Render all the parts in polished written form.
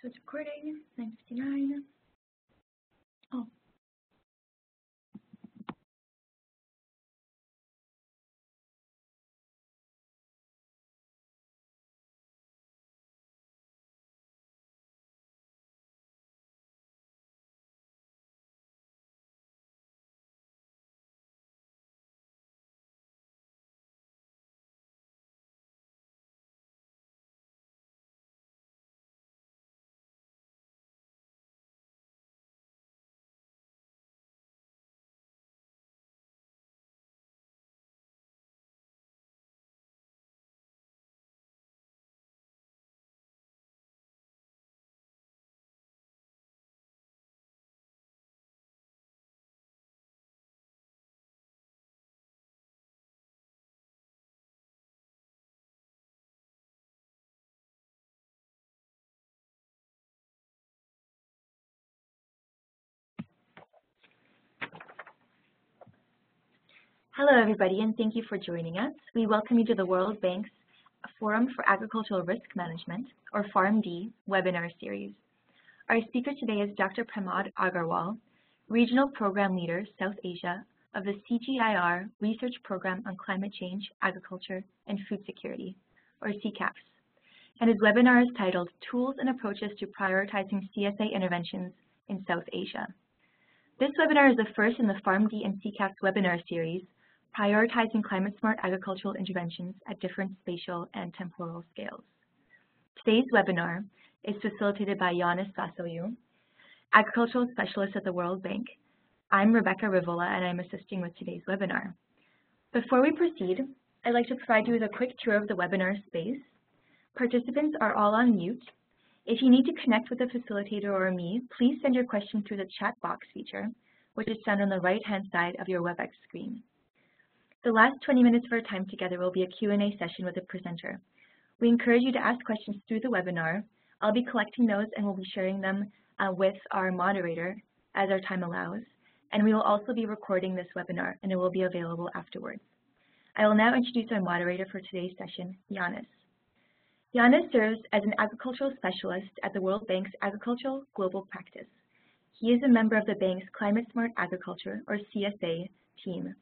So it's recording, 9:59. Oh. Hello, everybody, and thank you for joining us. We welcome you to the World Bank's Forum for Agricultural Risk Management, or FARM-D, webinar series. Our speaker today is Dr. Pramod Agarwal, Regional Program Leader, South Asia, of the CGIAR Research Program on Climate Change, Agriculture, and Food Security, or CCAPS. And his webinar is titled Tools and Approaches to Prioritizing CSA Interventions in South Asia. This webinar is the first in the FARM-D and CCAPS webinar series, Prioritizing Climate-Smart Agricultural Interventions at Different Spatial and Temporal Scales. Today's webinar is facilitated by Yannis Vassiliou, Agricultural Specialist at the World Bank. I'm Rebecca Rivola, and I'm assisting with today's webinar. Before we proceed, I'd like to provide you with a quick tour of the webinar space. Participants are all on mute. If you need to connect with the facilitator or me, please send your question through the chat box feature, which is found on the right-hand side of your WebEx screen. The last 20 minutes of our time together will be a Q&A session with the presenter. We encourage you to ask questions through the webinar. I'll be collecting those and we'll be sharing them with our moderator as our time allows. And we will also be recording this webinar and it will be available afterwards. I will now introduce our moderator for today's session, Yannis. Yannis serves as an agricultural specialist at the World Bank's Agricultural Global Practice. He is a member of the bank's Climate Smart Agriculture, or CSA, team.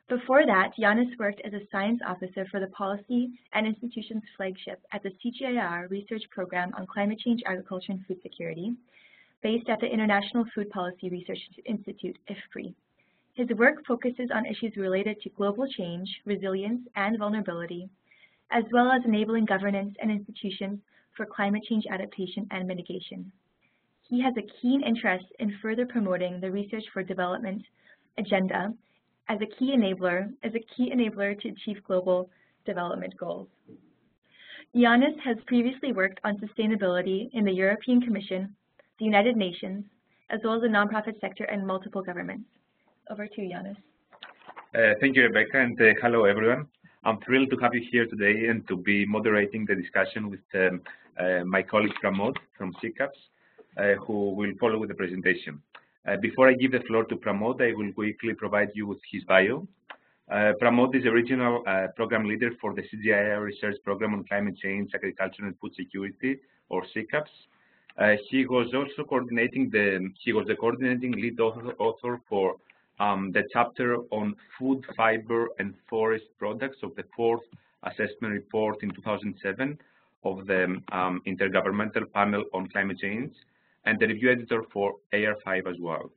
Before that, Yannis worked as a science officer for the Policy and Institutions Flagship at the CGIAR Research Program on Climate Change, Agriculture, and Food Security, based at the International Food Policy Research Institute, IFPRI. His work focuses on issues related to global change, resilience, and vulnerability, as well as enabling governance and institutions for climate change adaptation and mitigation. He has a keen interest in further promoting the Research for Development agenda as a key enabler to achieve global development goals. Yannis has previously worked on sustainability in the European Commission, the United Nations, as well as the nonprofit sector and multiple governments. Over to you, Yannis. Thank you, Rebecca, and hello, everyone. I'm thrilled to have you here today and to be moderating the discussion with my colleague Pramod from CCAPS, who will follow with the presentation. Before I give the floor to Pramod, I will quickly provide you with his bio. Pramod is a regional program leader for the CGIAR Research Program on Climate Change, Agriculture, and Food Security, or CCAPS. He was the coordinating lead author for the chapter on food, fiber, and forest products of the fourth assessment report in 2007 of the Intergovernmental Panel on Climate Change, and the review editor for AR5 as well.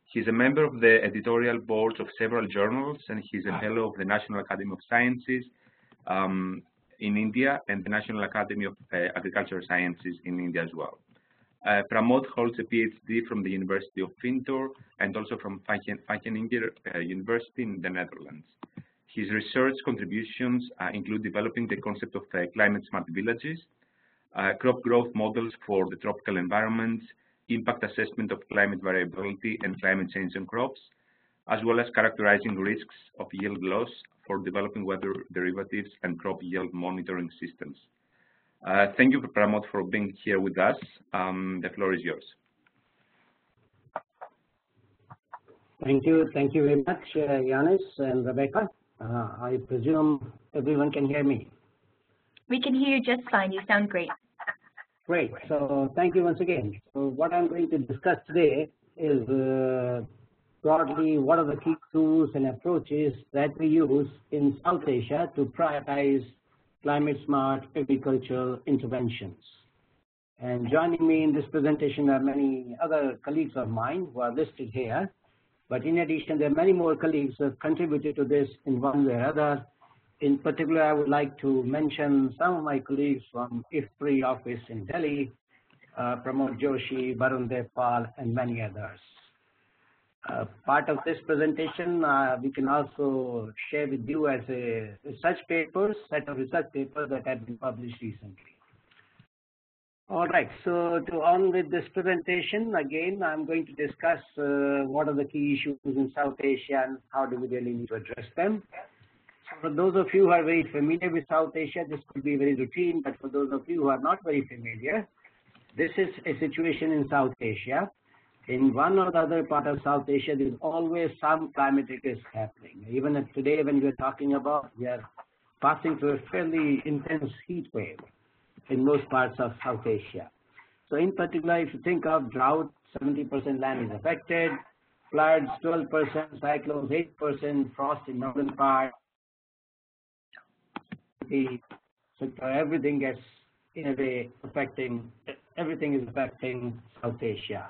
He's a member of the editorial boards of several journals, and he's a fellow of the National Academy of Sciences in India and the National Academy of Agricultural Sciences in India as well. Pramod holds a PhD from the University of Vintor and also from Wageningen University in the Netherlands. His research contributions include developing the concept of climate smart villages, crop growth models for the tropical environments, impact assessment of climate variability and climate change on crops, as well as characterizing risks of yield loss for developing weather derivatives and crop yield monitoring systems. Thank you, Pramod, for being here with us. The floor is yours. Thank you very much, Yannis and Rebecca. I presume everyone can hear me. We can hear you just fine. You sound great. Great. So thank you once again. So what I'm going to discuss today is broadly what are the key tools and approaches that we use in South Asia to prioritize climate smart agricultural interventions. And joining me in this presentation are many other colleagues of mine who are listed here. But in addition, there are many more colleagues who have contributed to this in one way or other. In particular, I would like to mention some of my colleagues from IFPRI office in Delhi, Pramod Joshi, Varun Devpal, and many others. Part of this presentation, we can also share with you as a set of research papers that have been published recently. All right, so to on with this presentation, again, I'm going to discuss what are the key issues in South Asia and how do we really need to address them. So for those of you who are very familiar with South Asia, this could be very routine, but for those of you who are not very familiar, this is a situation in South Asia. In one or the other part of South Asia, there's always some climatic risk happening. Even today, when we are talking about, we are passing through a fairly intense heat wave in most parts of South Asia. So in particular, if you think of drought, 70% land is affected, floods 12%, cyclones 8%, frost in northern part. So everything gets, in a way, everything is affecting South Asia.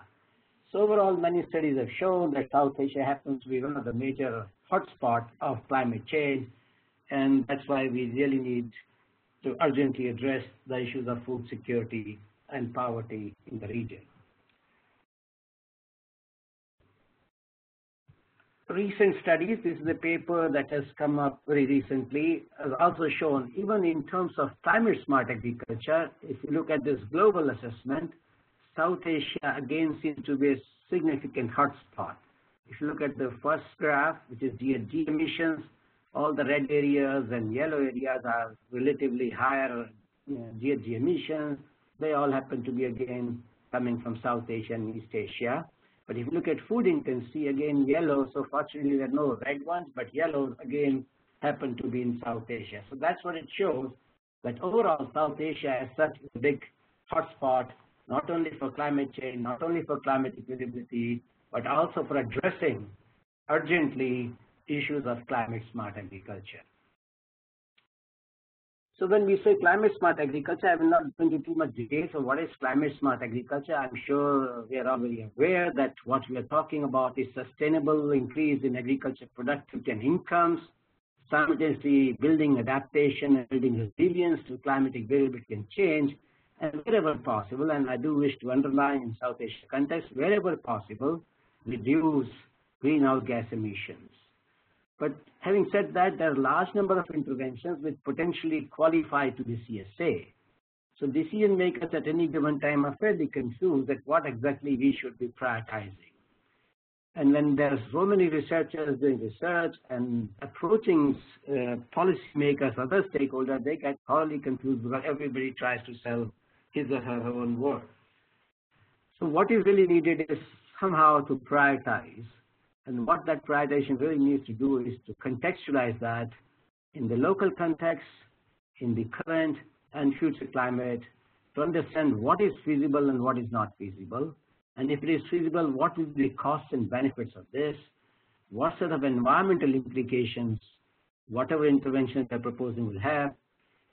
So overall, many studies have shown that South Asia happens to be one of the major hotspots of climate change, and that's why we really need to urgently address the issues of food security and poverty in the region. Recent studies, this is a paper that has come up very recently, has also shown even in terms of climate smart agriculture, if you look at this global assessment, South Asia again seems to be a significant hotspot. If you look at the first graph, which is GHG emissions, all the red areas and yellow areas are relatively higher GHG emissions. They all happen to be again coming from South Asia and East Asia. But if you look at food intensity, again yellow, so fortunately there are no red ones, but yellows again happen to be in South Asia. So that's what it shows, that overall South Asia as such is a big hotspot, not only for climate change, not only for climate equitability, but also for addressing urgently issues of climate smart agriculture. So when we say climate smart agriculture, I will not go into too much detail. So what is climate smart agriculture? I'm sure we are all very aware that what we are talking about is sustainable increase in agriculture productivity and incomes, simultaneously building adaptation and building resilience to climatic variability and change, and wherever possible, and I do wish to underline in South Asia context, wherever possible, reduce greenhouse gas emissions. But having said that, there are a large number of interventions which potentially qualify to the CSA. So decision makers at any given time are fairly confused at what exactly we should be prioritizing. And when there's so many researchers doing research and approaching policymakers, other stakeholders, they get thoroughly confused because everybody tries to sell his or her own work. So what is really needed is somehow to prioritize. And what that prioritization really needs to do is to contextualize that in the local context, in the current and future climate, to understand what is feasible and what is not feasible. And if it is feasible, what will be the costs and benefits of this? What sort of environmental implications, whatever intervention they're proposing will have,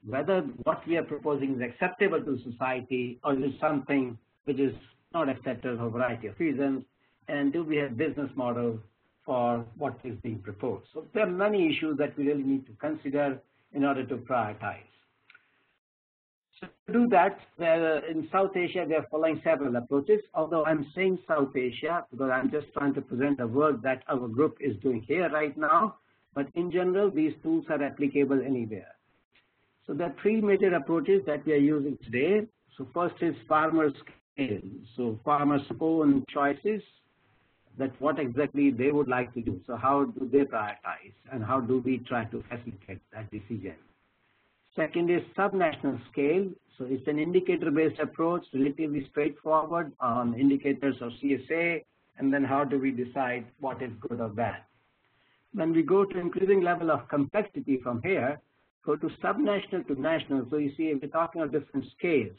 whether what we are proposing is acceptable to society or is something which is not acceptable for a variety of reasons, and do we have business model for what is being proposed. So there are many issues that we really need to consider in order to prioritize. So to do that, in South Asia, we are following several approaches, although I'm saying South Asia because I'm just trying to present the work that our group is doing here right now, but in general, these tools are applicable anywhere. So there are three major approaches that we are using today. So first is farmer scale. So farmers' own choices, that what exactly they would like to do. So how do they prioritize and how do we try to facilitate that decision? Second is subnational scale. So it's an indicator-based approach, relatively straightforward on indicators of CSA, and then how do we decide what is good or bad. When we go to increasing level of complexity from here, go to subnational to national. So you see, we're talking of different scales.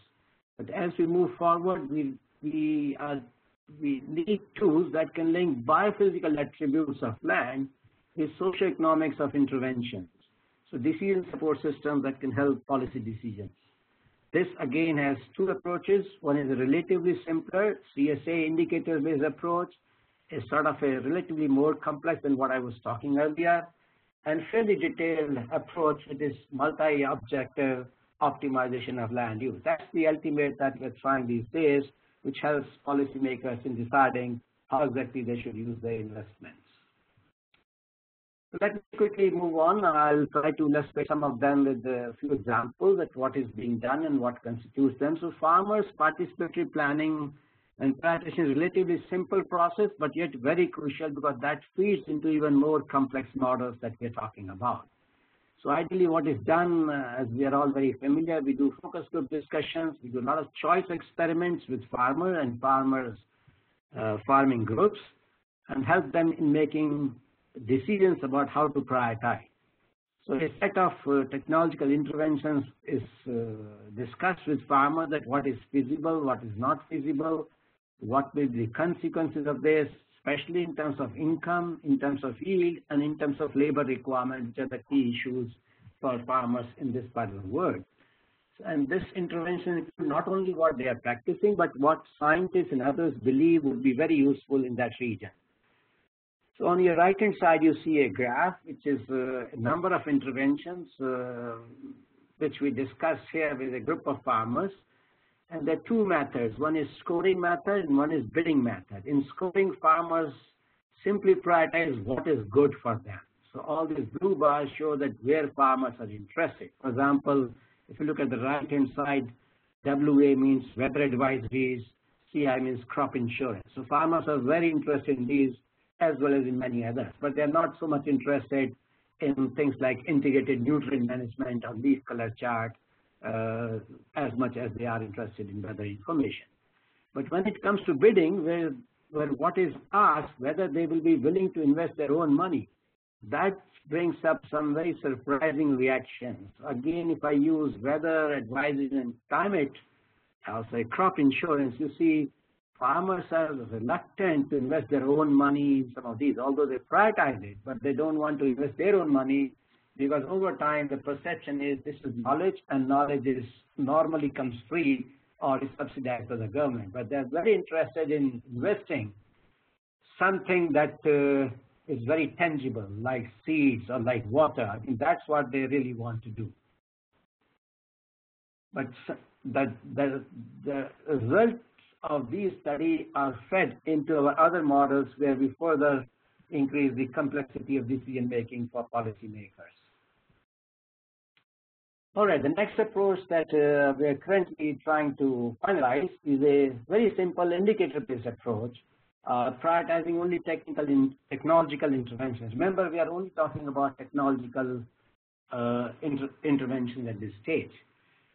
But as we move forward, we need tools that can link biophysical attributes of land with socioeconomics of interventions. So decision support systems that can help policy decisions. This again has two approaches. One is a relatively simpler CSA indicator-based approach. It's sort of a relatively more complex than what I was talking earlier, and fairly detailed approach with this multi-objective optimization of land use. That's the ultimate that we're trying these days, which helps policymakers in deciding how exactly they should use their investments. So let me quickly move on. I'll try to illustrate some of them with a few examples of what is being done and what constitutes them. So farmers' participatory planning and prioritization is a relatively simple process, but yet very crucial because that feeds into even more complex models that we're talking about. So ideally what is done, as we are all very familiar, we do focus group discussions, we do a lot of choice experiments with farmers and farming groups, and help them in making decisions about how to prioritize. So a set of technological interventions is discussed with farmers, that what is feasible, what is not feasible, what will be the consequences of this, especially in terms of income, in terms of yield, and in terms of labor requirement, which are the key issues for farmers in this part of the world. And this intervention is not only what they are practicing, but what scientists and others believe would be very useful in that region. So on your right-hand side, you see a graph, which is a number of interventions, which we discussed here with a group of farmers. And there are two methods. One is scoring method and one is bidding method. In scoring, farmers simply prioritize what is good for them. So all these blue bars show that where farmers are interested. For example, if you look at the right-hand side, WA means weather advisories, CI means crop insurance. So farmers are very interested in these as well as in many others, but they're not so much interested in things like integrated nutrient management or leaf color chart as much as they are interested in weather information. But when it comes to bidding, where what is asked, whether they will be willing to invest their own money, that brings up some very surprising reactions. Again, if I use weather advisory and climate, I'll say crop insurance, you see farmers are reluctant to invest their own money in some of these, although they prioritize it, but they don't want to invest their own money because over time the perception is this is knowledge, and knowledge is normally comes free or is subsidized by the government. But they're very interested in investing something that is very tangible, like seeds or like water. I think that's what they really want to do. But the results of these studies are fed into our other models where we further increase the complexity of decision making for policymakers. All right, the next approach that we are currently trying to finalize is a very simple indicator-based approach, prioritizing only technological interventions. Remember, we are only talking about technological interventions at this stage.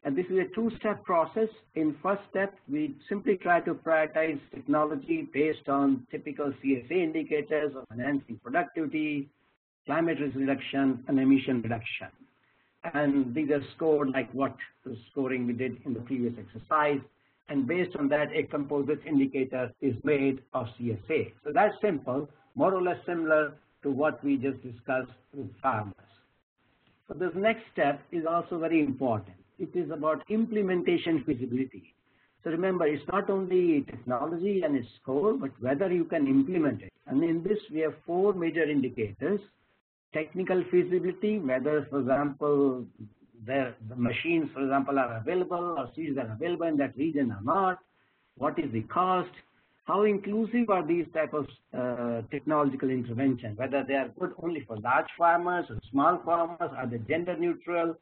And this is a two-step process. In first step, we simply try to prioritize technology based on typical CSA indicators of enhancing productivity, climate risk reduction, and emission reduction. And these are scored like what the scoring we did in the previous exercise. And based on that, a composite indicator is made of CSA. So that's simple, more or less similar to what we just discussed with farmers. But this next step is also very important. It is about implementation feasibility. So remember, it's not only technology and its score, but whether you can implement it. And in this, we have four major indicators. Technical feasibility, whether, for example, the machines, for example, are available or seeds are available in that region or not. What is the cost? How inclusive are these type of technological interventions? Whether they are good only for large farmers or small farmers, are they gender neutral?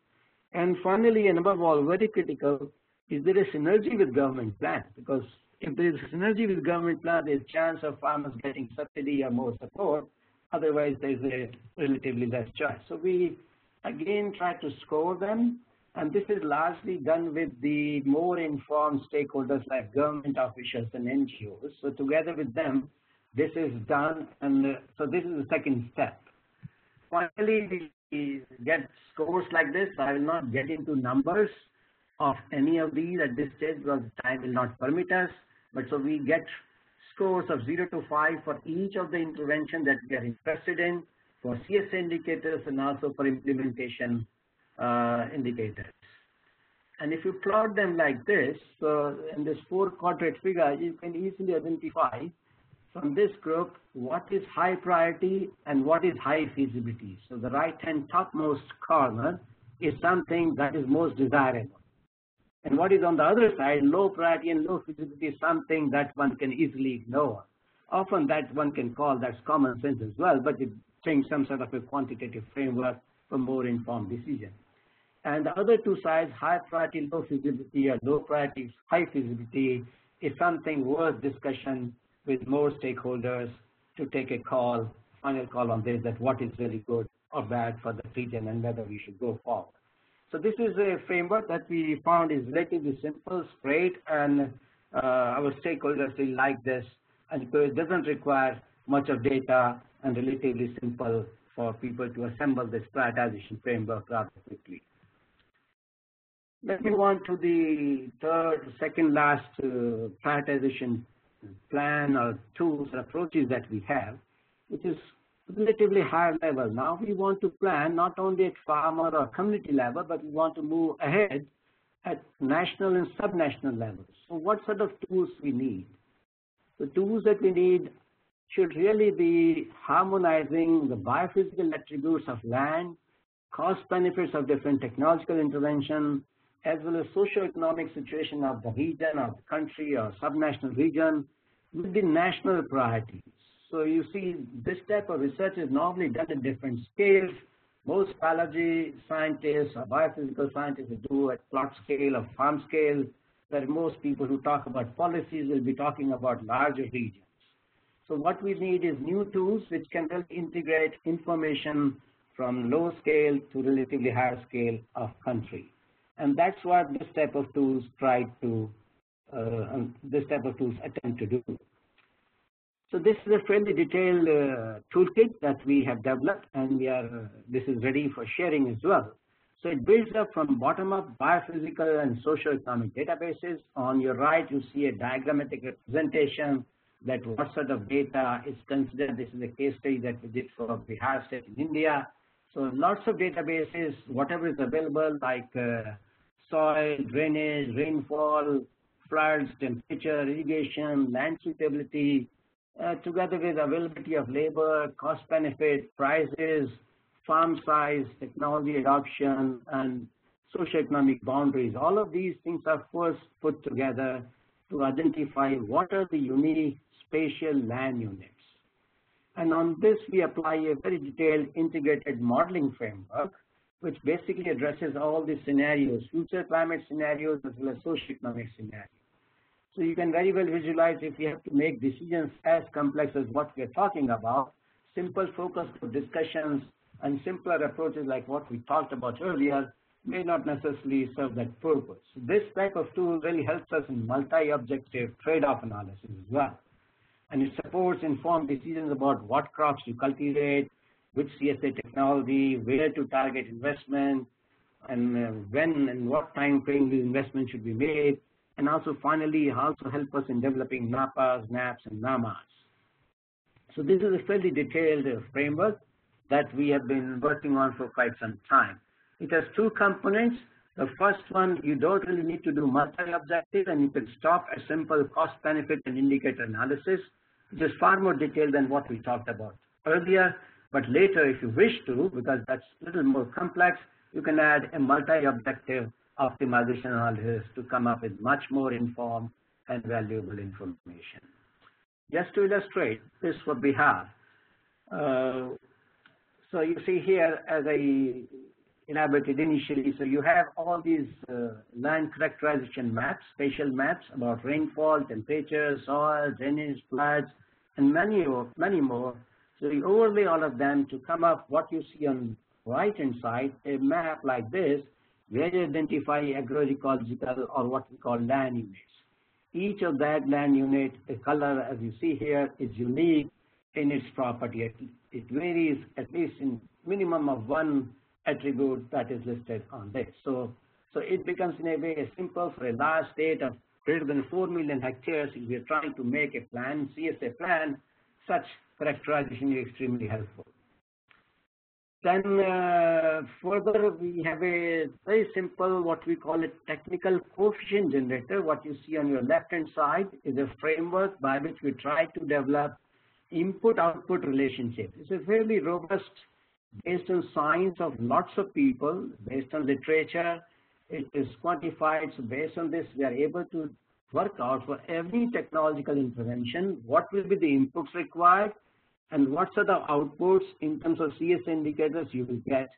And finally, and above all, very critical, is there a synergy with government plans? Because if there is a synergy with government plans, there is a chance of farmers getting subsidy or more support. Otherwise, there is a relatively less choice. So we, again, try to score them. And this is largely done with the more informed stakeholders like government officials and NGOs. So together with them, this is done. And so this is the second step. Finally, we get scores like this. I will not get into numbers, of any of these at this stage because time will not permit us. But so we get scores of 0 to 5 for each of the intervention that we are interested in, for CSA indicators and also for implementation indicators. And if you plot them like this, so in this 4-quadrant figure, you can easily identify from this group what is high priority and what is high feasibility. So the right-hand topmost corner is something that is most desirable. And what is on the other side, low priority and low feasibility, is something that one can easily ignore. Often that one can call that's common sense as well, but it brings some sort of a quantitative framework for more informed decision. And the other two sides, high priority, low feasibility, or low priority, high feasibility, is something worth discussion with more stakeholders to take a call, final call on this, that what is really good or bad for the region and whether we should go forward. So this is a framework that we found is relatively simple, straight, and our stakeholders will like this, and so it doesn't require much of data and relatively simple for people to assemble this prioritization framework rather quickly. Let me move on to the second last prioritization plan or tools or approaches that we have, which is relatively higher level. Now we want to plan not only at farmer or community level, but we want to move ahead at national and subnational levels. So what sort of tools we need? The tools that we need should really be harmonizing the biophysical attributes of land, cost benefits of different technological intervention, as well as socio-economic situation of the region or the country or subnational region with the national priorities. So you see, this type of research is normally done at different scales. Most biology scientists or biophysical scientists do at plot scale or farm scale, where most people who talk about policies will be talking about larger regions. So what we need is new tools which can really integrate information from low scale to relatively higher scale of country. And that's what this type of tools attempt to do. So this is a fairly detailed toolkit that we have developed, and this is ready for sharing as well. So it builds up from bottom-up biophysical and socioeconomic databases. On your right, you see a diagrammatic representation that what sort of data is considered. This is a case study that we did for Bihar State in India. So lots of databases, whatever is available, like soil, drainage, rainfall, floods, temperature, irrigation, land suitability, together with availability of labor, cost benefit, prices, farm size, technology adoption, and socioeconomic boundaries. All of these things are first put together to identify what are the unique spatial land units. And on this, we apply a very detailed integrated modeling framework, which basically addresses all the scenarios, future climate scenarios as well as socioeconomic scenarios. So you can very well visualize if you have to make decisions as complex as what we are talking about, simple focus for discussions and simpler approaches like what we talked about earlier may not necessarily serve that purpose. So this type of tool really helps us in multi-objective trade-off analysis as well. And it supports informed decisions about what crops to cultivate, which CSA technology, where to target investment, and when and what time frame the investment should be made, and also finally also help us in developing NAPAs, NAPs, and NAMAs. So this is a fairly detailed framework that we have been working on for quite some time. It has two components. The first one, you don't really need to do multi-objective, and you can stop at simple cost-benefit and indicator analysis, which is far more detailed than what we talked about earlier. But later, if you wish to, because that's a little more complex, you can add a multi-objective optimization analysis to come up with much more informed and valuable information. Just to illustrate this is what we have. So you see here, as I elaborated initially, so you have all these land characterization maps, spatial maps about rainfall, temperature, soil, drainage, floods, and many more. So you overlay all of them to come up what you see on the right-hand side, a map like this, where you identify agroecological or what we call land units. Each of that land unit, the color as you see here, is unique in its property. It varies at least in minimum of one attribute that is listed on this. So So it becomes in a way simple for a large state of greater than 4 million hectares. If we are trying to make a plan, CSA plan, such characterization is extremely helpful. Then further, we have a very simple, what we call a technical coefficient generator. What you see on your left-hand side is a framework by which we try to develop input-output relationship. It's a fairly robust, based on science of lots of people, based on literature. It is quantified. So based on this, we are able to work out for every technological intervention what will be the inputs required and what sort of outputs in terms of CSA indicators you will get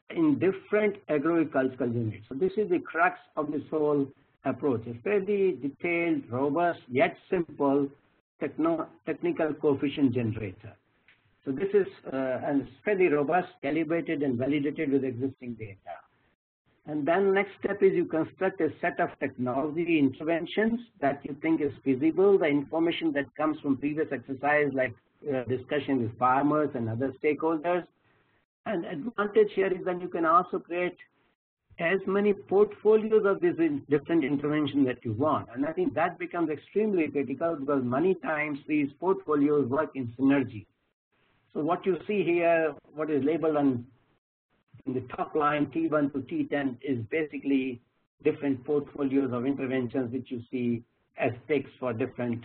in different agricultural units. So this is the crux of this whole approach. A fairly detailed, robust, yet simple technical coefficient generator. So this is and it's fairly robust, calibrated and validated with existing data. And then next step is you construct a set of technology interventions that you think is feasible, the information that comes from previous exercise like discussion with farmers and other stakeholders. And advantage here is that you can also create as many portfolios of these different interventions that you want. And I think that becomes extremely critical because many times these portfolios work in synergy. So what you see here, what is labeled on in the top line T1 to T10 is basically different portfolios of interventions which you see as picks for different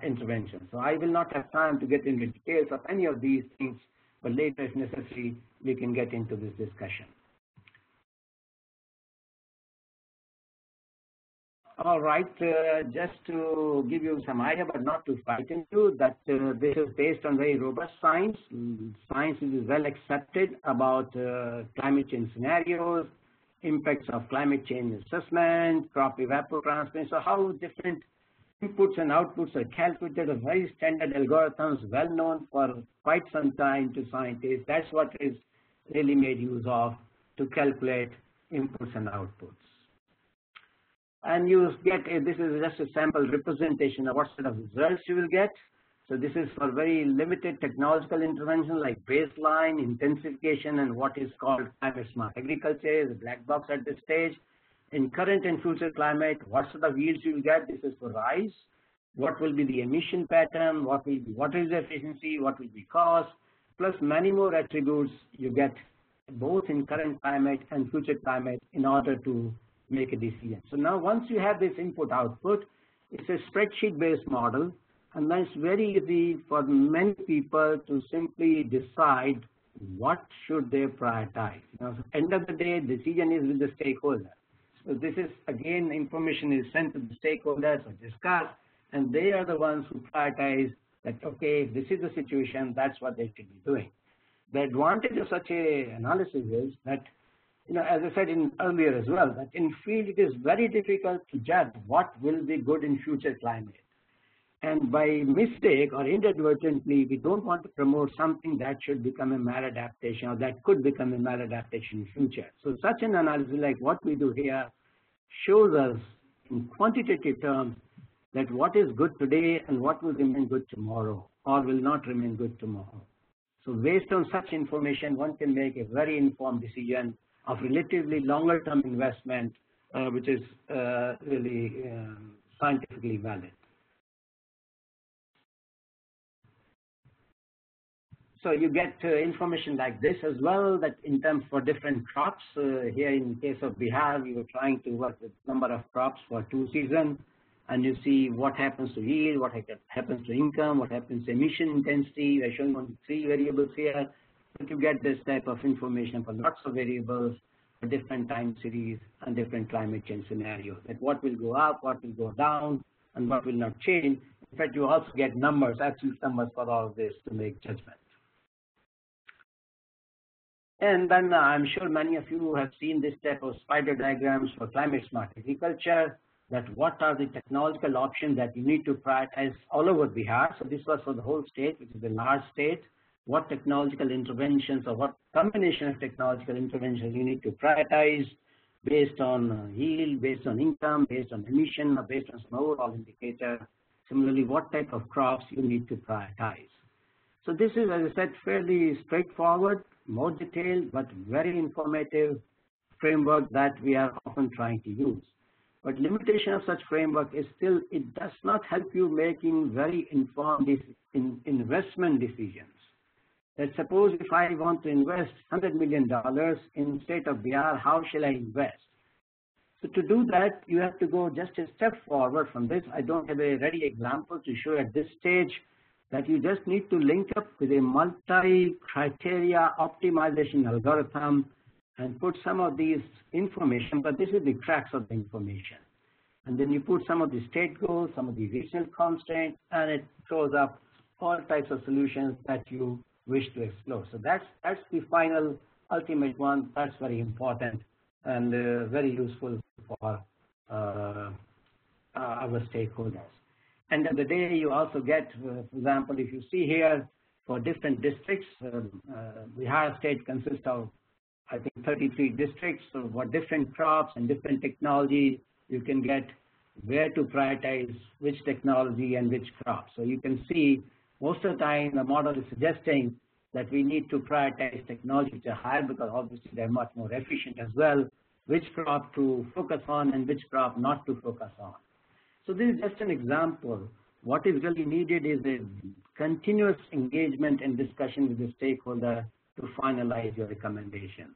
interventions. So I will not have time to get into details of any of these things, but later if necessary we can get into this discussion. All right, just to give you some idea, but not to frighten you, that this is based on very robust science. Science is well accepted about climate change scenarios, impacts of climate change assessment, crop evapotranspiration. So how different inputs and outputs are calculated, are very standard algorithms, well known for quite some time to scientists. That's what is really made use of to calculate inputs and outputs. And you get, this is just a sample representation of what sort of results you will get. So this is for very limited technological intervention like baseline, intensification, and what is called climate smart agriculture, the black box at this stage. In current and future climate, what sort of yields you will get, this is for rice. What will be the emission pattern, what will be water efficiency, what will be cost, plus many more attributes you get both in current climate and future climate in order to make a decision. So now once you have this input output, it's a spreadsheet based model, and then it's very easy for many people to simply decide what should they prioritize. You know, so end of the day, decision is with the stakeholder. So this is again, information is sent to the stakeholders or discussed, and they are the ones who prioritize that, okay, if this is the situation, that's what they should be doing. The advantage of such a analysis is that, you know, as I said in earlier as well, that in field it is very difficult to judge what will be good in future climate. And by mistake or inadvertently, we don't want to promote something that should become a maladaptation or that could become a maladaptation in future. So such an analysis like what we do here shows us in quantitative terms that what is good today and what will remain good tomorrow or will not remain good tomorrow. So based on such information, one can make a very informed decision of relatively longer term investment, which is really scientifically valid. So you get information like this as well, that in terms for different crops, here in case of Bihar, we were trying to work with number of crops for 2 seasons, and you see what happens to yield, what happens to income, what happens to emission intensity. We're showing only 3 variables here, but you get this type of information for lots of variables for different time series and different climate change scenarios, that what will go up, what will go down, and what will not change. In fact, you also get numbers, absolute numbers for all of this to make judgment. And then I'm sure many of you have seen this type of spider diagrams for climate smart agriculture, that what are the technological options that you need to prioritize all over Bihar. So this was for the whole state, which is a large state. What technological interventions or what combination of technological interventions you need to prioritize based on yield, based on income, based on emission, or based on some overall indicator. Similarly, what type of crops you need to prioritize. So this is, as I said, fairly straightforward, more detailed, but very informative framework that we are often trying to use. But limitation of such framework is still, it does not help you making very informed investment decisions. Let's suppose if I want to invest $100 million in state of Bihar, how shall I invest? So to do that, you have to go just a step forward from this. I don't have a ready example to show at this stage, that you just need to link up with a multi-criteria optimization algorithm and put some of these information, but this is the cracks of the information. And then you put some of the state goals, some of the regional constraints, and it throws up all types of solutions that you wish to explore. So that's the final ultimate one. That's very important and very useful for our stakeholders. End of the day, you also get, for example, if you see here for different districts, Bihar state consists of, I think, 33 districts. So for different crops and different technology, you can get where to prioritize which technology and which crop. So you can see most of the time the model is suggesting that we need to prioritize technologies which are higher because obviously they're much more efficient as well, which crop to focus on and which crop not to focus on. So this is just an example. What is really needed is a continuous engagement and discussion with the stakeholder to finalize your recommendations.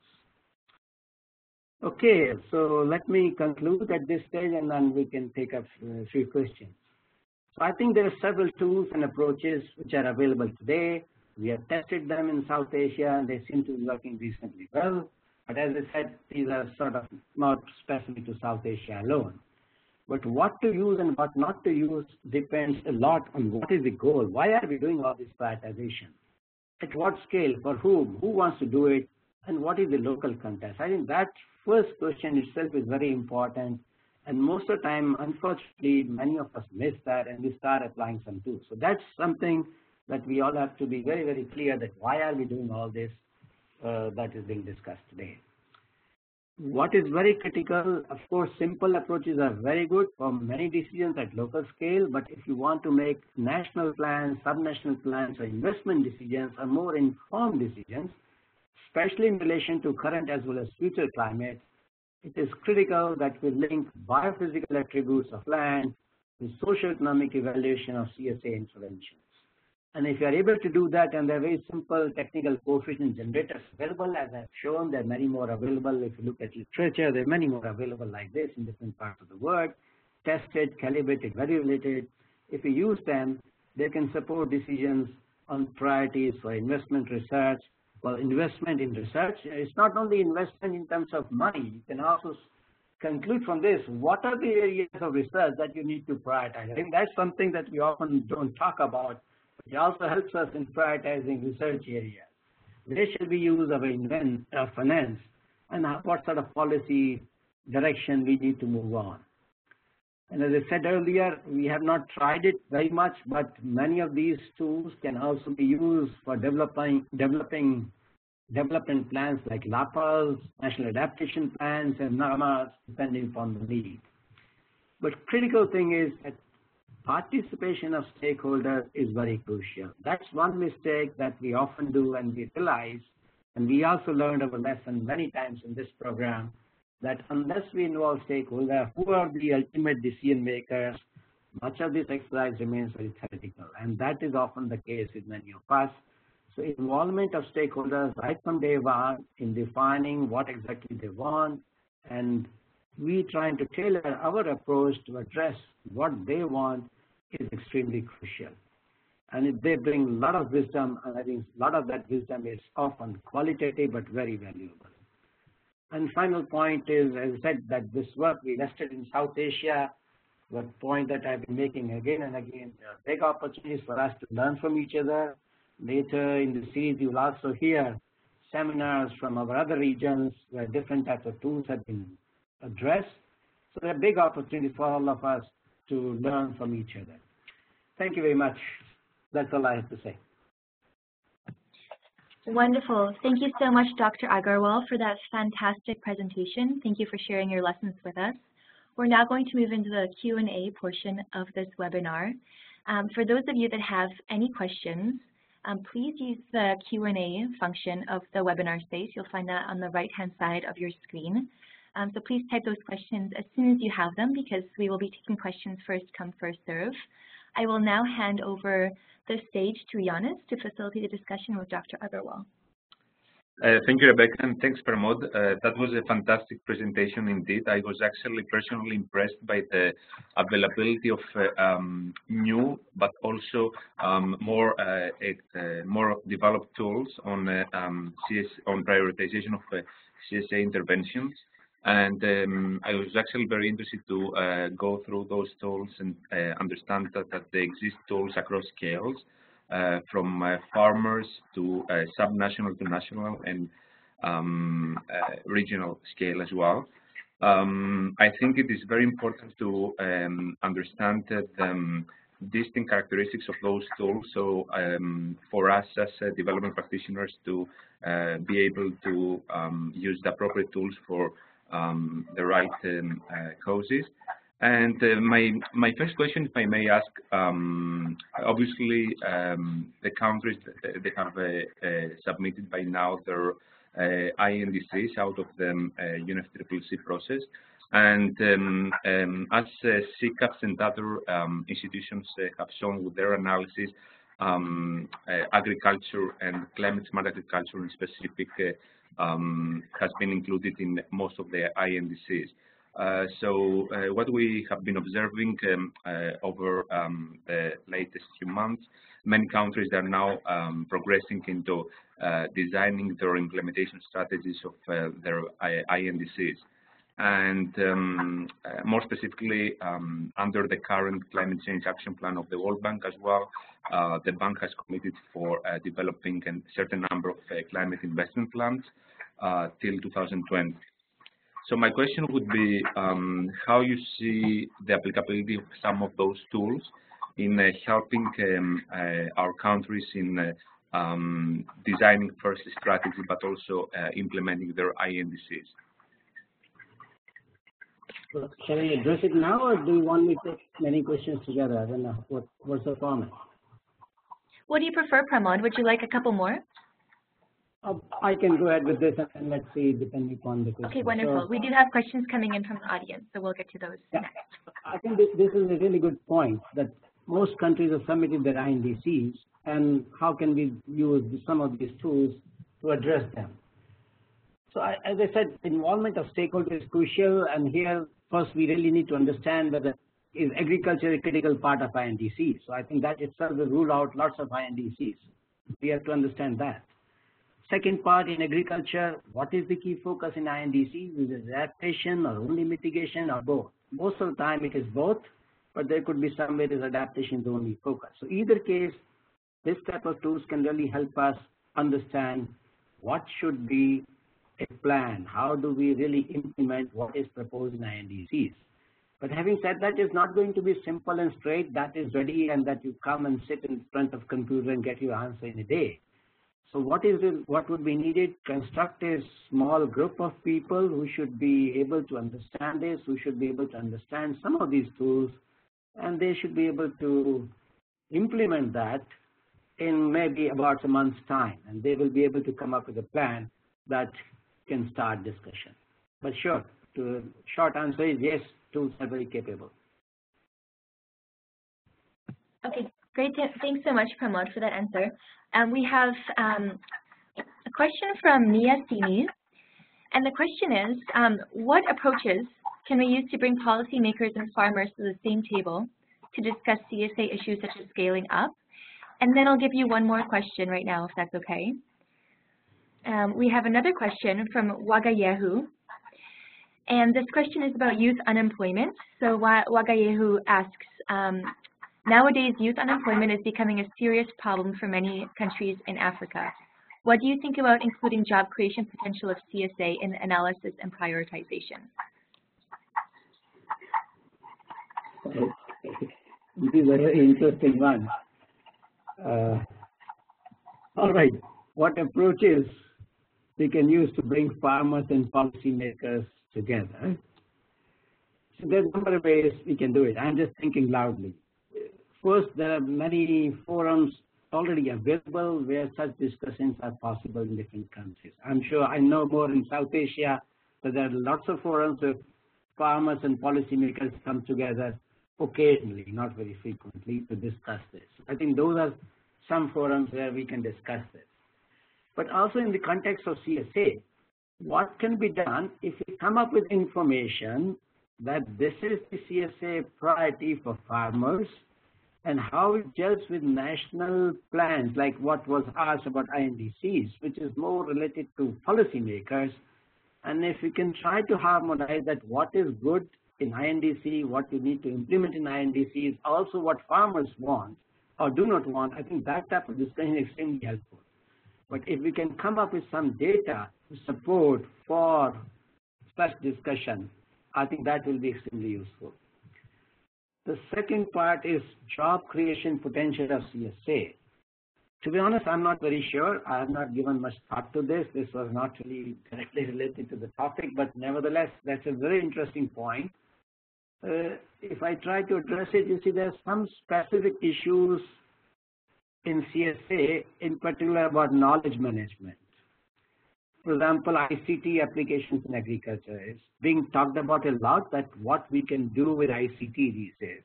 Okay, so let me conclude at this stage and then we can take up a few questions. So I think there are several tools and approaches which are available today. We have tested them in South Asia and they seem to be working reasonably well. But as I said, these are sort of not specific to South Asia alone. But what to use and what not to use depends a lot on what is the goal. Why are we doing all this prioritization? At what scale? For whom? Who wants to do it? And what is the local context? I think that first question itself is very important. And most of the time, unfortunately, many of us miss that and we start applying some tools. So that's something that we all have to be very, very clear that why are we doing all this that is being discussed today. What is very critical, of course, simple approaches are very good for many decisions at local scale, but if you want to make national plans, subnational plans, or investment decisions, or more informed decisions, especially in relation to current as well as future climate, it is critical that we link biophysical attributes of land with socioeconomic evaluation of CSA interventions. And if you are able to do that, and there are very simple technical coefficient generators available, as I've shown, there are many more available. If you look at literature, there are many more available like this in different parts of the world, tested, calibrated, evaluated. If you use them, they can support decisions on priorities for investment research. Well, investment in research, it's not only investment in terms of money. You can also conclude from this, what are the areas of research that you need to prioritize? I think that's something that we often don't talk about. It also helps us in prioritizing research areas. Where should we use our finance and what sort of policy direction we need to move on. And as I said earlier, we have not tried it very much, but many of these tools can also be used for development plans like LAPAs, National Adaptation Plans, and NAMAs, depending upon the need. But critical thing is that participation of stakeholders is very crucial. That's one mistake that we often do and we realize, and we also learned our lesson many times in this program, that unless we involve stakeholders, who are the ultimate decision makers, much of this exercise remains very theoretical. And that is often the case with many of us. So involvement of stakeholders right from day one in defining what exactly they want, and we trying to tailor our approach to address what they want is extremely crucial. And they bring a lot of wisdom, and I think a lot of that wisdom is often qualitative but very valuable. And final point is, as I said, that this work we invested in South Asia, the point that I've been making again and again, there are big opportunities for us to learn from each other. Later in the series, you will also hear seminars from our other regions where different types of tools have been addressed. So there are big opportunities for all of us to learn from each other. Thank you very much. That's all I have to say. Wonderful. Thank you so much, Dr. Agarwal, for that fantastic presentation. Thank you for sharing your lessons with us. We're now going to move into the Q&A portion of this webinar. For those of you that have any questions, please use the Q&A function of the webinar space. You'll find that on the right-hand side of your screen. So please type those questions as soon as you have them, because we will be taking questions first come, first serve. I will now hand over the stage to Giannis to facilitate the discussion with Dr. Agarwal. Thank you, Rebecca, and thanks, Pramod. That was a fantastic presentation indeed. I was actually personally impressed by the availability of new, but also more developed tools on on prioritization of CSA interventions. And I was actually very interested to go through those tools and understand that they exist tools across scales. From farmers to subnational to national and regional scale as well. I think it is very important to understand the distinct characteristics of those tools. So for us as development practitioners to be able to use the appropriate tools for the right causes. And my first question, if I may ask, obviously the countries, they have submitted by now their INDCs out of the UNFCCC process. And as CCAPs and other institutions have shown with their analysis, agriculture and climate smart agriculture in specific has been included in most of the INDCs. So what we have been observing over the latest few months, many countries are now progressing into designing their implementation strategies of their INDCs. And more specifically, under the current climate change action plan of the World Bank as well, the bank has committed for developing a certain number of climate investment plans till 2020. So my question would be how you see the applicability of some of those tools in helping our countries in designing first strategy, but also implementing their INDCs. So shall I address it now, or do you want me to take many questions together? I don't know. What's the format? What do you prefer, Pramod? Would you like a couple more? I can go ahead with this, and let's see, depending upon the question. Okay, wonderful. So, we do have questions coming in from the audience, so we'll get to those next. I think this is a really good point, that most countries have submitted their INDCs, and how can we use some of these tools to address them? So as I said, involvement of stakeholders is crucial, and here first we really need to understand whether is agriculture a critical part of INDCs. So I think that itself will rule out lots of INDCs. We have to understand that. Second part, in agriculture, what is the key focus in INDC? Is it adaptation or only mitigation or both? Most of the time it is both, but there could be some where adaptation is the only focus. So either case, this type of tools can really help us understand what should be a plan. How do we really implement what is proposed in INDCs? But having said that, it's not going to be simple and straight, that is ready and that you come and sit in front of computer and get your answer in a day. So what would be needed? Construct a small group of people who should be able to understand this, who should be able to understand some of these tools, and they should be able to implement that in maybe about a month's time, and they will be able to come up with a plan that can start discussion. But sure, the short answer is yes, tools are very capable. Okay, great. Thanks so much, Pramod, for that answer. We have a question from Nia TV, and the question is, what approaches can we use to bring policymakers and farmers to the same table to discuss CSA issues such as scaling up? And then I'll give you one more question right now, if that's okay. We have another question from Wagayehu, and this question is about youth unemployment. So Wagayehu asks, nowadays youth unemployment is becoming a serious problem for many countries in Africa. What do you think about including job creation potential of CSA in analysis and prioritization? It is a very interesting one. All right, what approaches we can use to bring farmers and policymakers together? So there's a number of ways we can do it. I'm just thinking loudly. First, there are many forums already available where such discussions are possible in different countries. I'm sure I know more in South Asia, but there are lots of forums where farmers and policymakers come together occasionally, not very frequently, to discuss this. I think those are some forums where we can discuss this. But also in the context of CSA, what can be done if we come up with information that this is the CSA priority for farmers and how it gels with national plans, like what was asked about INDCs, which is more related to policymakers. And if we can try to harmonize that what is good in INDC, what we need to implement in INDC is also what farmers want or do not want, I think that type of discussion is extremely helpful. But if we can come up with some data to support for such discussion, I think that will be extremely useful. The second part is job creation potential of CSA. To be honest, I'm not very sure. I have not given much thought to this. This was not really directly related to the topic, but nevertheless, that's a very interesting point. If I try to address it, you see there's some specific issues in CSA, in particular about knowledge management. For example, ICT applications in agriculture is being talked about a lot, that what we can do with ICT these days.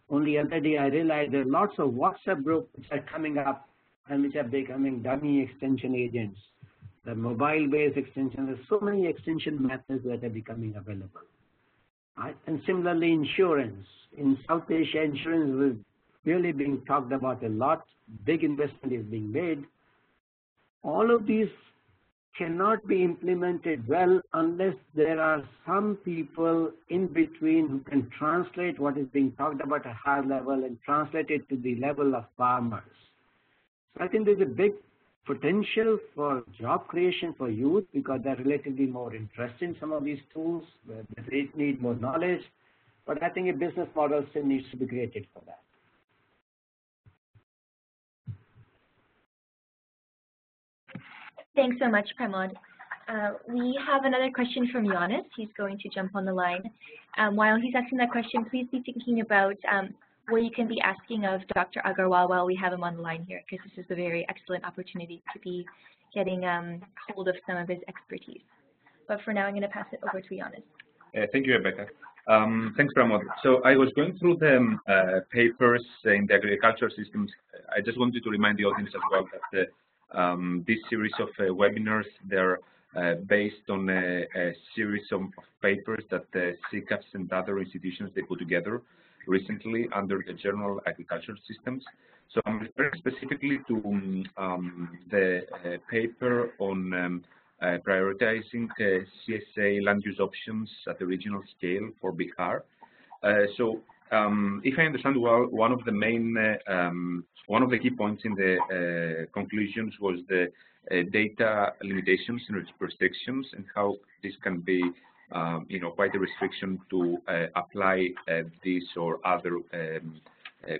Only other day I realized there are lots of WhatsApp groups which are coming up and which are becoming dummy extension agents. The mobile-based extension, there's so many extension methods that are becoming available. Right? And similarly, insurance. In South Asia, insurance is really being talked about a lot. Big investment is being made. All of these cannot be implemented well unless there are some people in between who can translate what is being talked about at a higher level and translate it to the level of farmers. So I think there's a big potential for job creation for youth because they're relatively more interested in some of these tools, they need more knowledge, but I think a business model still needs to be created for that. Thanks so much, Pramod. We have another question from Giannis. He's going to jump on the line. While he's asking that question, please be thinking about what you can be asking of Dr. Agarwal while we have him on the line here, because this is a very excellent opportunity to be getting hold of some of his expertise. But for now, I'm going to pass it over to Giannis. Thank you, Rebecca. Thanks, Pramod. So I was going through the papers in the agricultural systems. I just wanted to remind the audience as well that this series of webinars, they're based on a series of papers that the CCAFs and other institutions, they put together recently under the Journal Agricultural Systems. So I'm referring specifically to the paper on prioritizing CSA land use options at the regional scale for Bihar. If I understand well, one of the key points in the conclusions was the data limitations and restrictions and how this can be, quite a restriction to apply this or other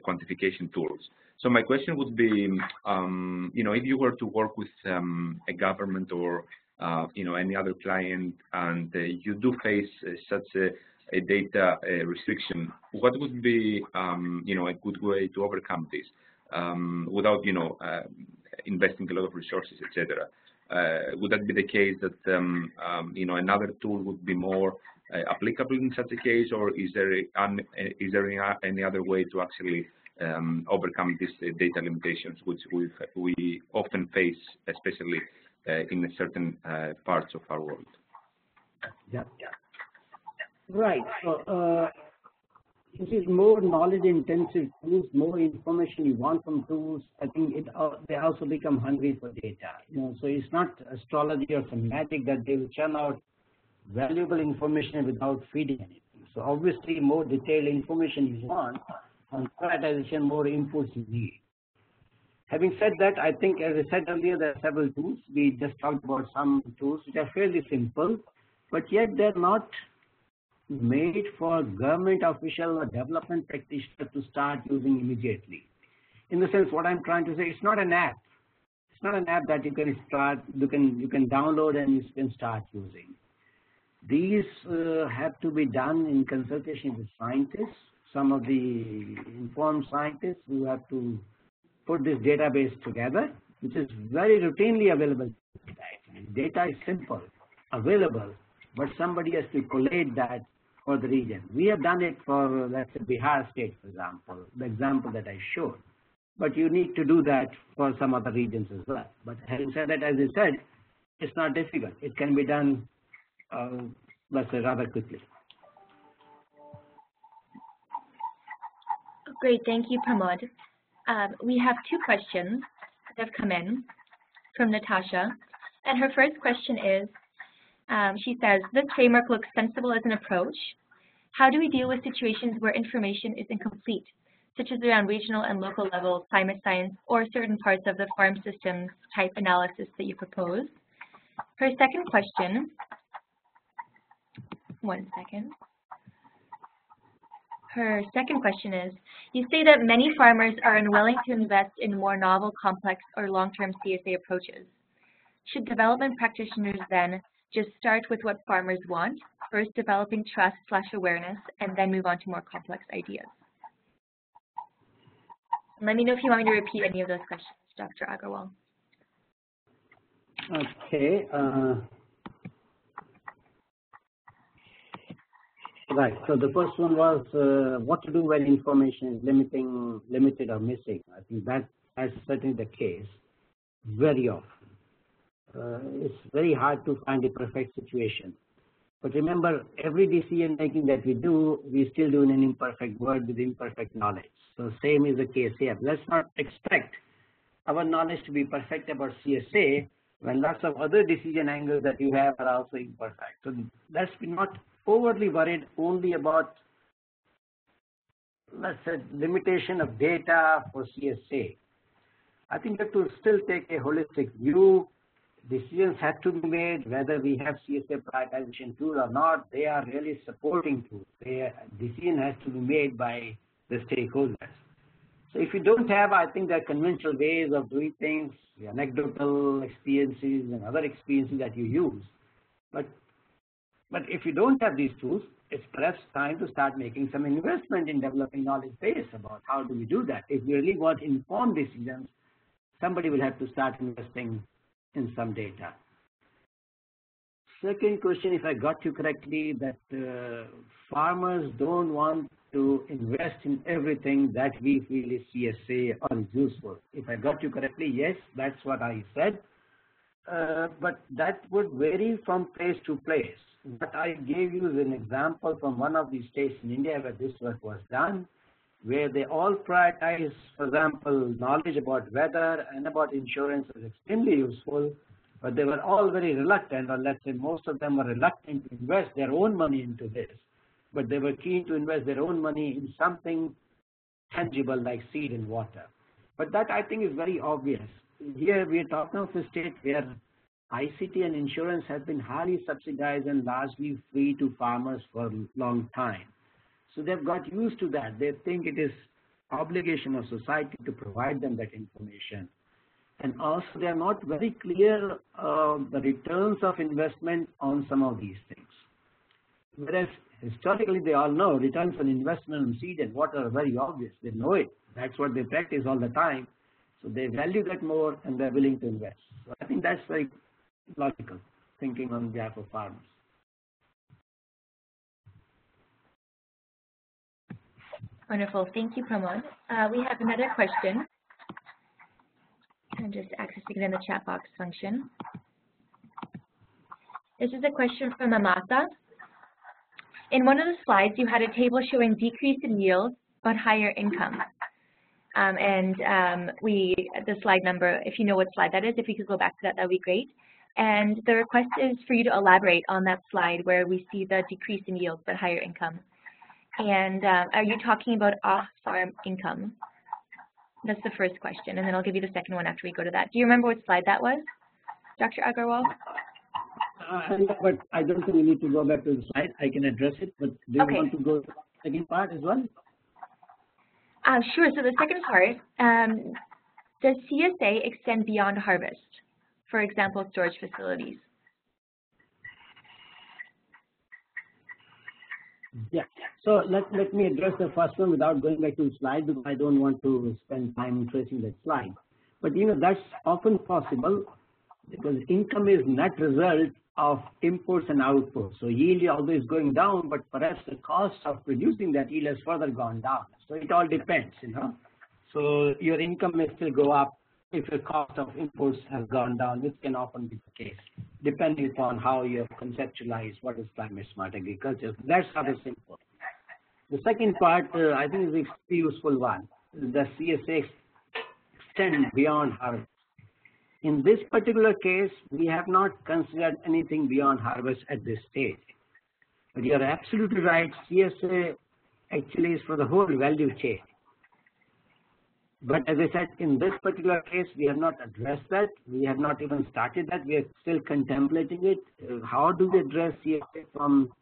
quantification tools. So my question would be, if you were to work with a government or any other client, and you do face such a data restriction, what would be a good way to overcome this without investing a lot of resources, etc.? Would that be the case that another tool would be more applicable in such a case, or is there any other way to actually overcome these data limitations, which we often face, especially in certain parts of our world? Yeah. Right. So this is more knowledge-intensive tools, more information you want from tools. I think they also become hungry for data. So it's not astrology or some magic that they will churn out valuable information without feeding anything. So obviously, more detailed information you want, on prioritization, more inputs you need. Having said that, I think, as I said earlier, there are several tools. We just talked about some tools which are fairly simple, but yet they're not made for government official or development practitioner to start using immediately. In the sense, what I'm trying to say, it's not an app. It's not an app that you can download and you can start using. These have to be done in consultation with scientists, some of the informed scientists who have to put this database together, which is very routinely available. Data is simple, available, but somebody has to collate that for the region. We have done it for, let's say, Bihar state, for example, the example that I showed. But you need to do that for some other regions as well. But having said that, as I said, it's not difficult. It can be done, let's say, rather quickly. Great, thank you, Pramod. We have two questions that have come in from Natasha. And her first question is, she says, this framework looks sensible as an approach. How do we deal with situations where information is incomplete, such as around regional and local level climate science or certain parts of the farm systems type analysis that you propose? Her second question, one second. Her second question is, you say that many farmers are unwilling to invest in more novel, complex, or long-term CSA approaches. Should development practitioners then just start with what farmers want, first developing trust/awareness, and then move on to more complex ideas? And let me know if you want me to repeat any of those questions, Dr. Agarwal. Okay. Right. So the first one was what to do when information is limited or missing. I think that's certainly the case very often. It's very hard to find a perfect situation. But remember, every decision making that we do, we still do in an imperfect world with imperfect knowledge. So same is the case here. Let's not expect our knowledge to be perfect about CSA when lots of other decision angles that you have are also imperfect. So let's be not overly worried only about, let's say, limitation of data for CSA. I think that to still take a holistic view, decisions have to be made whether we have CSA prioritization tool or not. They are really supporting tools. Decision has to be made by the stakeholders. So if you don't have, I think there are conventional ways of doing things, the anecdotal experiences and other experiences that you use. But if you don't have these tools, it's perhaps time to start making some investment in developing knowledge base about how do we do that. If we really want informed decisions, somebody will have to start investing in some data. Second question, if I got you correctly, that farmers don't want to invest in everything that we feel is CSA or is useful. If I got you correctly, yes, that's what I said. But that would vary from place to place. But I gave you an example from one of the states in India where this work was done, where they all prioritize, for example, knowledge about weather and about insurance is extremely useful, but they were all very reluctant, or let's say most of them were reluctant to invest their own money into this, but they were keen to invest their own money in something tangible like seed and water. But that, I think, is very obvious. Here we are talking of a state where ICT and insurance have been highly subsidized and largely free to farmers for a long time. So they've got used to that. They think it is obligation of society to provide them that information. And also they are not very clear the returns of investment on some of these things. Whereas historically they all know returns on investment on seed and water are very obvious. They know it. That's what they practice all the time. So they value that more and they're willing to invest. So I think that's very logical thinking on behalf of farmers. Wonderful. Thank you, Pramod. We have another question. I'm just accessing it in the chat box function. This is a question from Amasa. In one of the slides, you had a table showing decrease in yield but higher income. The slide number, if you know what slide that is, if you could go back to that, that would be great. And the request is for you to elaborate on that slide where we see the decrease in yield but higher income. And are you talking about off-farm income? That's the first question, and then I'll give you the second one after we go to that. Do you remember what slide that was, Dr. Agarwal? But I don't think we need to go back to the slide. I can address it, but do you want to go to the second part as well? Sure. So the second part, does CSA extend beyond harvest? For example, storage facilities. Yeah. So let me address the first one without going back to the slide, because I don't want to spend time tracing that slide. But that's often possible because income is net result of imports and outputs. So yield is always going down, but perhaps the cost of producing that yield has further gone down. So it all depends, So your income may still go up if your cost of imports has gone down, which can often be the case, depending upon how you have conceptualized what is climate smart agriculture. That's rather simple. The second part, I think, is an extremely useful one. The CSA extend beyond harvest. In this particular case, we have not considered anything beyond harvest at this stage. But you are absolutely right. CSA actually is for the whole value chain. But as I said, in this particular case, we have not addressed that. We have not even started that. We are still contemplating it. How do we address CSA from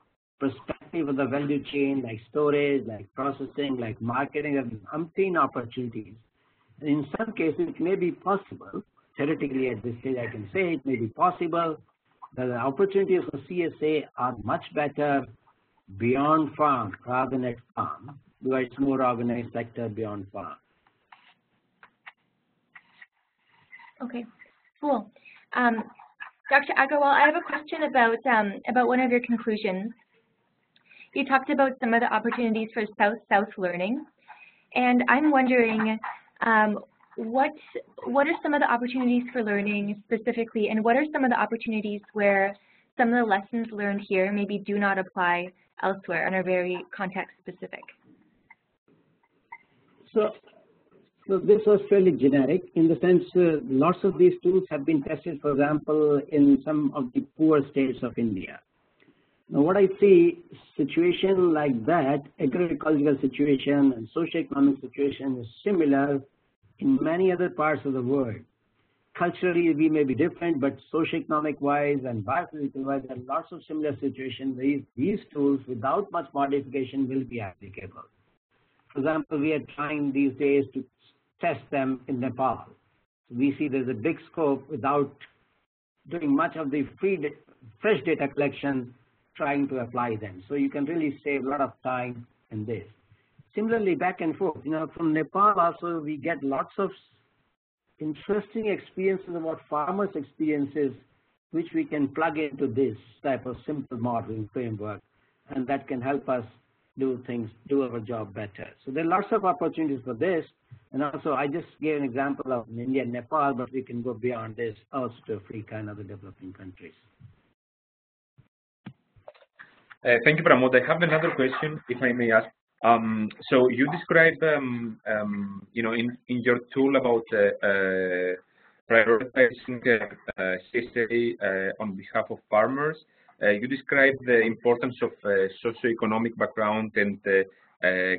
perspective of the value chain, like storage, like processing, like marketing, and umpteen opportunities? And in some cases, it may be possible. Theoretically, at this stage, I can say it may be possible that the opportunities for CSA are much better beyond farm rather than at farm, because it's more organized sector beyond farm. Okay, cool. Dr. Agarwal, I have a question about one of your conclusions. You talked about some of the opportunities for South-South learning, and I'm wondering what are some of the opportunities for learning specifically, and what are some of the opportunities where some of the lessons learned here maybe do not apply elsewhere and are very context specific? So this was fairly generic in the sense lots of these tools have been tested, for example, in some of the poor states of India. Now, what I see, situation like that, agricultural situation and socioeconomic situation is similar in many other parts of the world. Culturally, we may be different, but socioeconomic wise and biophysical wise, there are lots of similar situations. These tools, without much modification, will be applicable. For example, we are trying these days to test them in Nepal. We see there's a big scope without doing much of the fresh data collection, trying to apply them. So you can really save a lot of time in this. Similarly, back and forth, from Nepal also we get lots of interesting experiences about farmers' experiences, which we can plug into this type of simple modeling framework, and that can help us do our job better. So there are lots of opportunities for this, and also I just gave an example of India and Nepal, but we can go beyond this also to Africa and other developing countries. Thank you, Pramod. I have another question, if I may ask. So you described, in your tool about prioritizing CSA on behalf of farmers. You described the importance of socioeconomic background and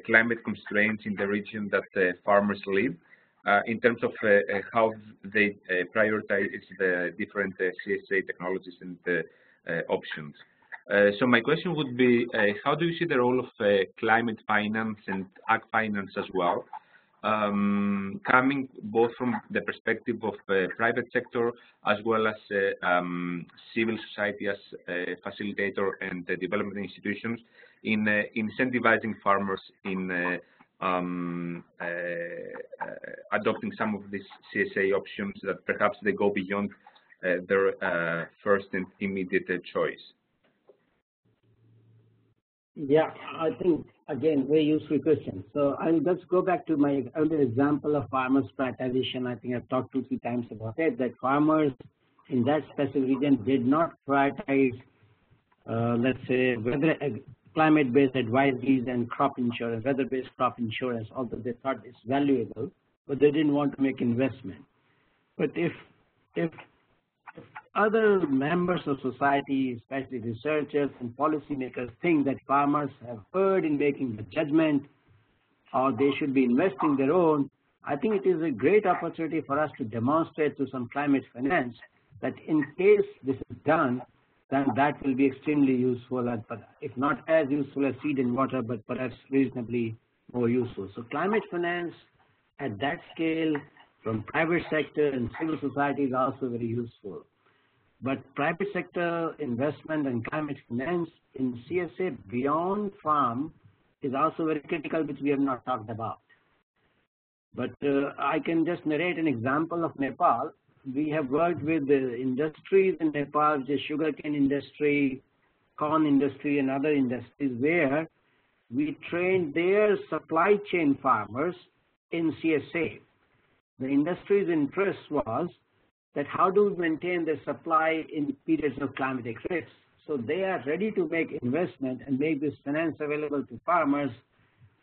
climate constraints in the region that farmers live, in terms of how they prioritize the different CSA technologies and options. So my question would be, how do you see the role of climate finance and ag finance as well, coming both from the perspective of private sector as well as civil society as facilitator and development institutions in incentivizing farmers in adopting some of these CSA options that perhaps they go beyond their first and immediate choice? Yeah, I think, again, very useful question. So I'll just go back to my earlier example of farmers' prioritization. I think I've talked 2-3 times about it, that farmers in that specific region did not prioritize, let's say, climate-based advisories and crop insurance, weather-based crop insurance, although they thought it's valuable, but they didn't want to make investment. But if other members of society, especially researchers and policymakers, think that farmers have erred in making the judgment or they should be investing their own, I think it is a great opportunity for us to demonstrate through some climate finance that in case this is done, then that will be extremely useful, and if not as useful as seed and water, but perhaps reasonably more useful. So climate finance at that scale from private sector and civil society is also very useful. But private sector investment and climate finance in CSA beyond farm is also very critical, which we have not talked about. But I can just narrate an example of Nepal. We have worked with the industries in Nepal, which is sugarcane industry, corn industry, and other industries, where we trained their supply chain farmers in CSA. The industry's interest was that how do we maintain the supply in periods of climatic risks? So they are ready to make investment and make this finance available to farmers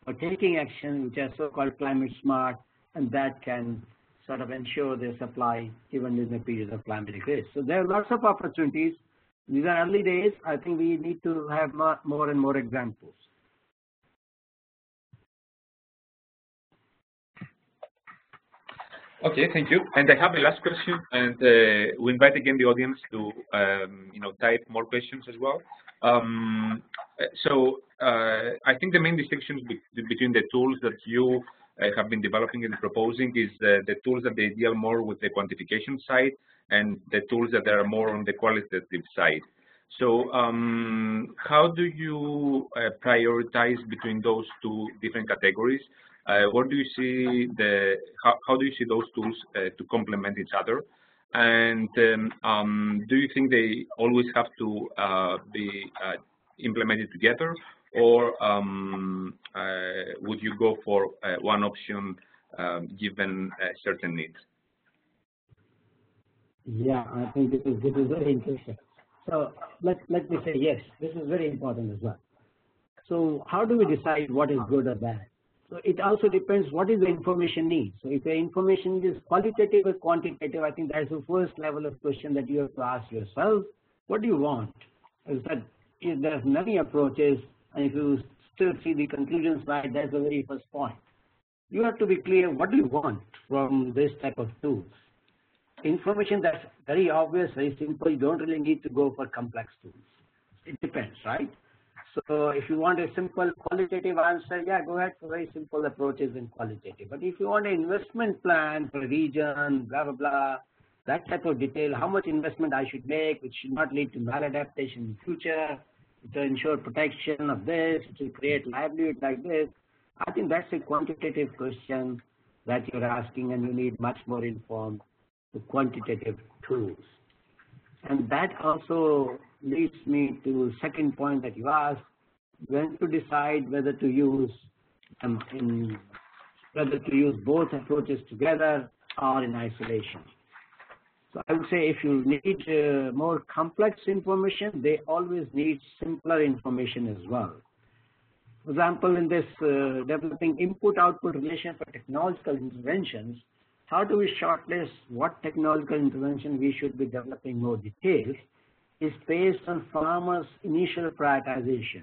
for taking action, which are so-called climate smart, and that can sort of ensure their supply even in the periods of climatic risk. So there are lots of opportunities. These are early days. I think we need to have more and more examples. Okay, thank you. And I have a last question, and we invite again the audience to type more questions as well. I think the main distinctions between the tools that you have been developing and proposing is the tools that they deal more with the quantification side and the tools that are more on the qualitative side. So how do you prioritize between those two different categories? What do you see how do you see those tools to complement each other? And do you think they always have to be implemented together, or would you go for one option given certain needs? Yeah, I think this is very interesting. So let me say yes, this is very important as well. So how do we decide what is good or bad? So it also depends what is the information need. So if the information is qualitative or quantitative, I think that's the first level of question that you have to ask yourself. What do you want? As I said, if there's many approaches, and if you still see the conclusion slide, that's the very first point. You have to be clear, what do you want from this type of tools? Information that's very obvious, very simple, you don't really need to go for complex tools. It depends, right? So if you want a simple qualitative answer, yeah, go ahead for very simple approaches in qualitative. But if you want an investment plan for a region, blah, blah, blah, that type of detail, how much investment I should make, which should not lead to maladaptation in future, to ensure protection of this, to create livelihood like this, I think that's a quantitative question that you're asking, and you need much more informed quantitative tools. And that also leads me to the second point that you asked, when to decide whether to use both approaches together or in isolation. So I would say if you need more complex information, they always need simpler information as well. For example, in this developing input-output relation for technological interventions, how do we shortlist what technological intervention we should be developing more details is based on farmers' initial prioritization.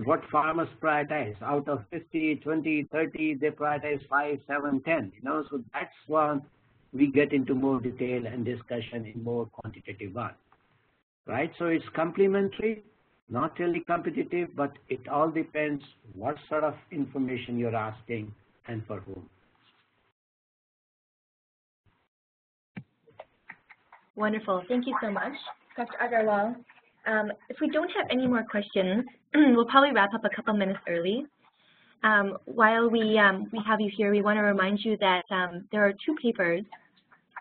What farmers prioritize out of 50, 20, 30, they prioritize 5, 7, 10. So that's when we get into more detail and discussion in more quantitative one, right? So it's complementary, not really competitive, but it all depends what sort of information you're asking and for whom. Wonderful. Thank you so much, Dr. Agarwal. If we don't have any more questions, we'll probably wrap up a couple minutes early. While we have you here, we want to remind you that there are 2 papers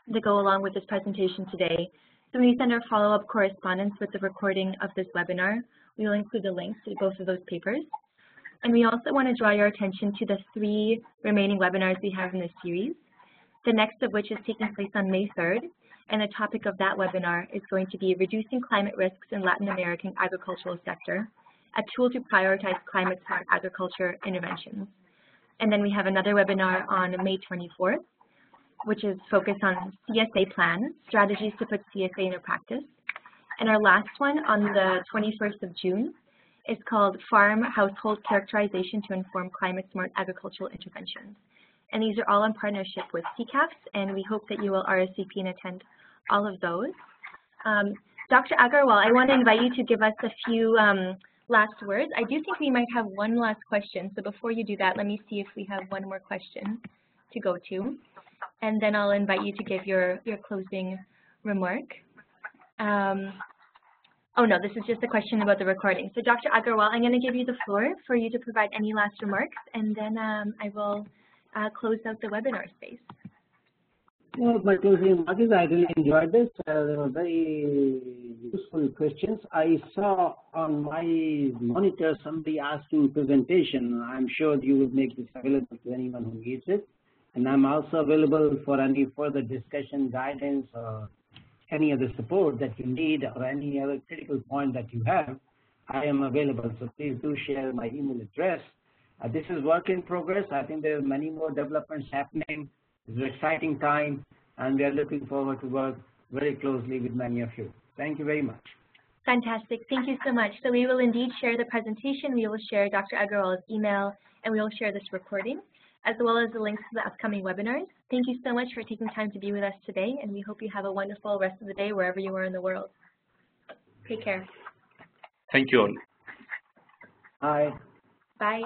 that go along with this presentation today. So when you send our follow-up correspondence with the recording of this webinar, we will include the links to both of those papers. And we also want to draw your attention to the 3 remaining webinars we have in this series, the next of which is taking place on May 3rd. And the topic of that webinar is going to be Reducing Climate Risks in Latin American Agricultural Sector, a tool to prioritize climate smart agriculture interventions. And then we have another webinar on May 24th, which is focused on CSA plan, strategies to put CSA into practice. And our last one on the 21st of June is called Farm Household Characterization to Inform Climate Smart Agricultural Interventions. And these are all in partnership with CCAFS, and we hope that you will RSVP and attend all of those. Dr. Agarwal, I want to invite you to give us a few last words. I do think we might have one last question, so before you do that, let me see if we have one more question to go to. And then I'll invite you to give your closing remark. Oh no, this is just a question about the recording. So Dr. Agarwal, I'm going to give you the floor for you to provide any last remarks, and then I will close out the webinar space. Well, my closing remark is I really enjoyed this. They were very useful questions. I saw on my monitor somebody asking presentation. I'm sure you will make this available to anyone who needs it. And I'm also available for any further discussion, guidance, or any other support that you need, or any other critical point that you have. I am available. So please do share my email address. This is work in progress. I think there are many more developments happening. It's an exciting time, and we are looking forward to work very closely with many of you. Thank you very much. Fantastic. Thank you so much. So we will indeed share the presentation. We will share Dr. Agarwal's email, and we will share this recording, as well as the links to the upcoming webinars. Thank you so much for taking time to be with us today, and we hope you have a wonderful rest of the day wherever you are in the world. Take care. Thank you all. Bye. Bye.